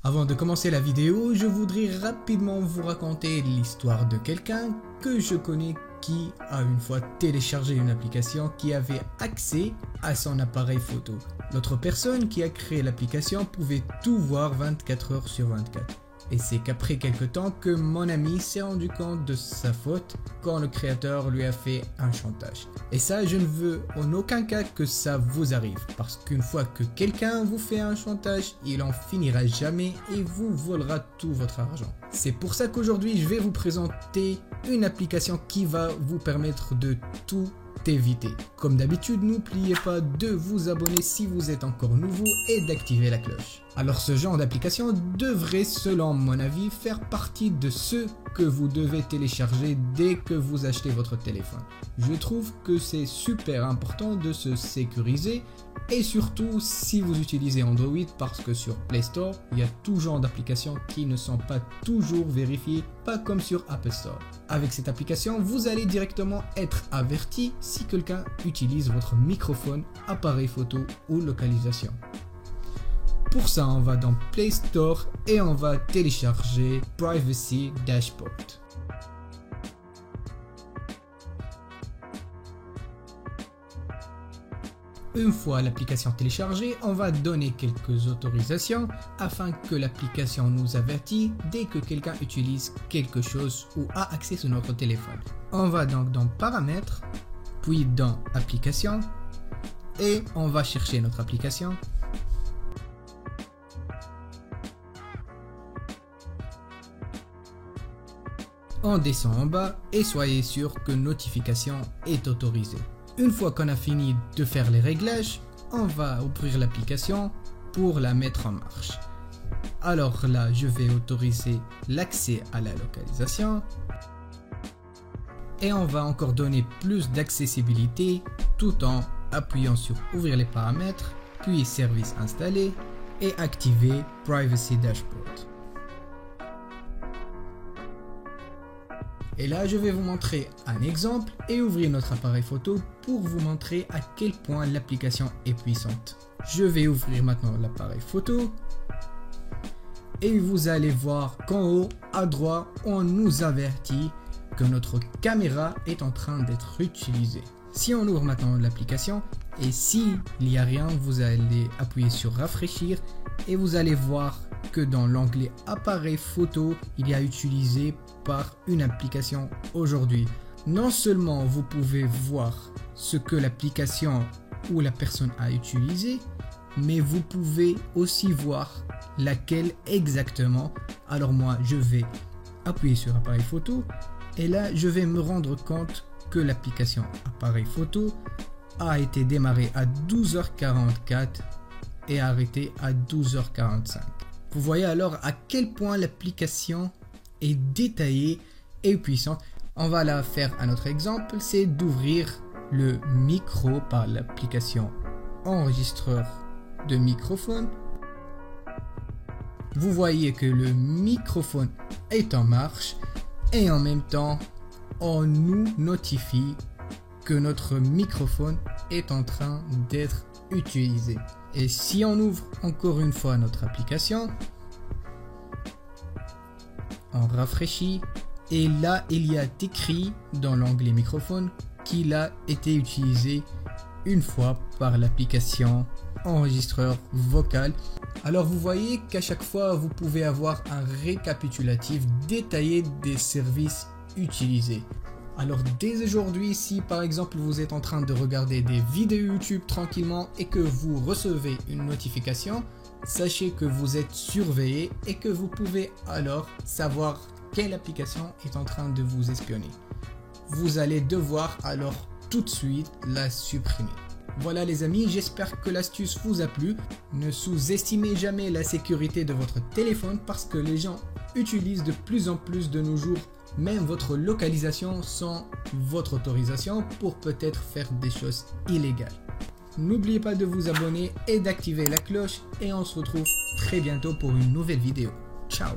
Avant de commencer la vidéo, je voudrais rapidement vous raconter l'histoire de quelqu'un que je connais qui a une fois téléchargé une application qui avait accès à son appareil photo. L'autre personne qui a créé l'application pouvait tout voir 24 heures sur 24. Et c'est qu'après quelques temps que mon ami s'est rendu compte de sa faute quand le créateur lui a fait un chantage. Et ça, je ne veux en aucun cas que ça vous arrive, parce qu'une fois que quelqu'un vous fait un chantage, il en finira jamais et vous volera tout votre argent. C'est pour ça qu'aujourd'hui, je vais vous présenter une application qui va vous permettre de tout éviter. Comme d'habitude, n'oubliez pas de vous abonner si vous êtes encore nouveau et d'activer la cloche. Alors ce genre d'application devrait, selon mon avis, faire partie de ceux que vous devez télécharger dès que vous achetez votre téléphone. Je trouve que c'est super important de se sécuriser et surtout si vous utilisez Android, parce que sur Play Store, il y a tout genre d'applications qui ne sont pas toujours vérifiées, pas comme sur Apple Store. Avec cette application, vous allez directement être averti si quelqu'un utilise votre microphone, appareil photo ou localisation. Pour ça, on va dans Play Store et on va télécharger Privacy Dashboard. Une fois l'application téléchargée, on va donner quelques autorisations afin que l'application nous avertisse dès que quelqu'un utilise quelque chose ou a accès sur notre téléphone. On va donc dans Paramètres, puis dans Applications et on va chercher notre application. On descend en bas et soyez sûr que notification est autorisée. Une fois qu'on a fini de faire les réglages, on va ouvrir l'application pour la mettre en marche. Alors là, je vais autoriser l'accès à la localisation. Et on va encore donner plus d'accessibilité tout en appuyant sur ouvrir les paramètres, puis service installé et activer Privacy Dashboard. Et là, je vais vous montrer un exemple et ouvrir notre appareil photo pour vous montrer à quel point l'application est puissante. Je vais ouvrir maintenant l'appareil photo et vous allez voir qu'en haut à droite, on nous avertit que notre caméra est en train d'être utilisée. Si on ouvre maintenant l'application et s'il n'y a rien, vous allez appuyer sur rafraîchir et vous allez voir que dans l'onglet appareil photo, il y a utilisé par une application aujourd'hui. Non seulement vous pouvez voir ce que l'application ou la personne a utilisé, mais vous pouvez aussi voir laquelle exactement. Alors moi, je vais appuyer sur appareil photo et là, je vais me rendre compte que l'application appareil photo a été démarrée à 12h44 et arrêtée à 12h45. Vous voyez alors à quel point l'application est détaillée et puissante. On va la faire un autre exemple, c'est d'ouvrir le micro par l'application enregistreur de microphone. Vous voyez que le microphone est en marche et en même temps, on nous notifie que notre microphone est en train d'être utilisé. Et si on ouvre encore une fois notre application, on rafraîchit et là il y a écrit dans l'onglet microphone qu'il a été utilisé une fois par l'application enregistreur vocal. Alors vous voyez qu'à chaque fois vous pouvez avoir un récapitulatif détaillé des services utilisés. Alors dès aujourd'hui, si par exemple vous êtes en train de regarder des vidéos YouTube tranquillement et que vous recevez une notification, sachez que vous êtes surveillé et que vous pouvez alors savoir quelle application est en train de vous espionner. Vous allez devoir alors tout de suite la supprimer. Voilà les amis, j'espère que l'astuce vous a plu. Ne sous-estimez jamais la sécurité de votre téléphone parce que les gens utilisent de plus en plus de nos jours même votre localisation sans votre autorisation pour peut-être faire des choses illégales. N'oubliez pas de vous abonner et d'activer la cloche et on se retrouve très bientôt pour une nouvelle vidéo. Ciao!